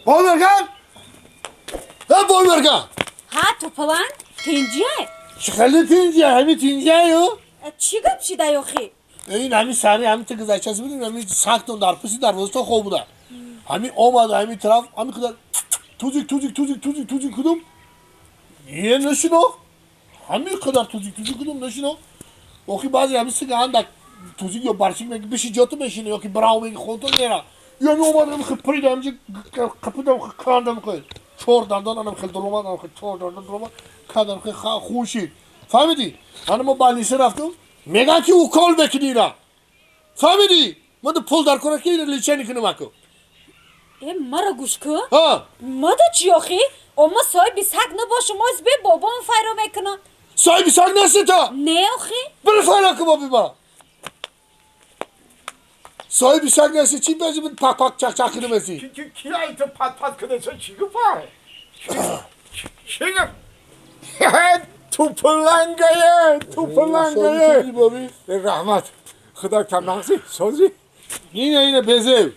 برگرد برگرد ها تو پلان تینجیه چخلی تینجیه همین تینجیه یو چی گپ شده یخی این همین سری همین تا گذشته است بودیم همین ساختون در پسی دروازه تا خوب بوده همین آمد همین طرف همین کدر توزیک کدوم یه نشینو همین قدر توزیک کدوم نشینو اوکی بعضی همین سگان توزیک یا برشیک میگه بشی جاتو بشینه یا که براو میگه خودتون نیره یا می اومد همین خپری دارم چه کپیدم کاندم که چور دندان هم خیلی درومد هم خیلی چور دندان درومد کادم خیلی خوشید فهمیدی؟ من ما بالنیسه رفتم میگن که او کال بکنی را فهمیدی؟ من تو پول در کنه که این لیچه نکنم اکو مرا گوش که؟ ها ماده چی آخی؟ اما صاحبی سگ نباشه ما از به بابام فیرو میکنم صاحبی سگ نستی تا؟ نه آخی؟ بله فیرو که بابی با صاحبی سگ نستی چی بیجی من پاک چک کنمسی؟ کی ایت پات کنه چی گفت؟ چی گفت؟ تو پلنگه بابی رحمت خدا کم نقصی سازی اینه بزه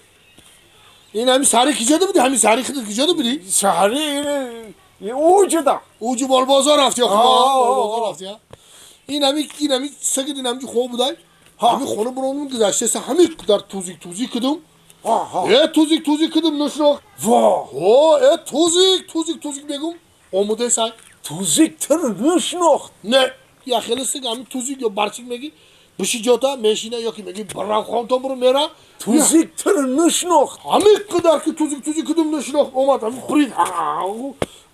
این همین سری کی جاده بودی همین سری خودت کی جاده بودی سهری اینه اوجدا اوج بال بازار رفتی یا بازار رفتی این همین سگید این همین خوب بودن همین خونه برامون گذشته همین در توزیک کدوم توزیک کدوم نشناخ واه توزیک بگم آموده سای توزیک تر نشناخت نه یا خیلی سگ همین توزیک یا برچیک میگی بشی جاتا میشینه یا که میگی برام خواهم تا برو میره توزیک تر نشناخت همین قدر که توزیک کدوم نشناخت اومد همین پرید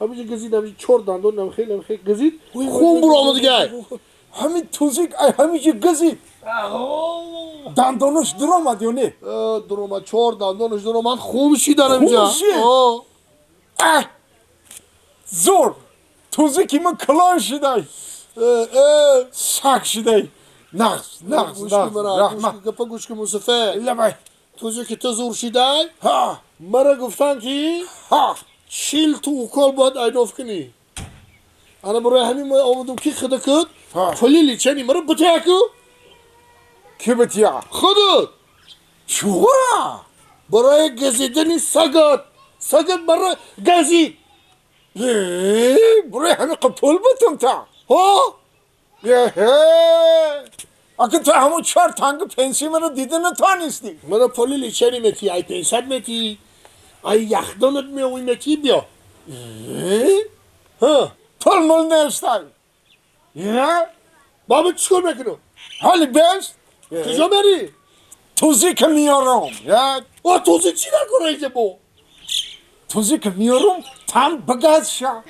همین گزید همین چور دندون خیلی گزید خون برو آمد دیگه همین توزیک همین گزید دندانش در آمد یا نه در آمد چور دندانش در آمد خون شیدن همینجا زور توزیکی من کلان شده سک شده نقص رحمت گوش که مصطفی لبای توزیک تو زور شیده مرا گفتن که چیل تو اوکال باید ایداف کنی انا برای همین آمدم که خدا کد فلیلی چنی مرا بطه که کی بتیا خودت چوه برای گزیدنی سگت مرا گزید برای همین قبول بتم تا ها اگه تو همون 4 تنگ پنسی منو دیده نتانستی مرا فلیلی چنی متی ای پنسد متی ای یخدانت میوی متی بیا ها پل مل نستای بابا چیکار میکنم حالی بست کجا بری توزیک میارم توزیک چی نکنه اینجا با توزیک میارم تم بگذ شا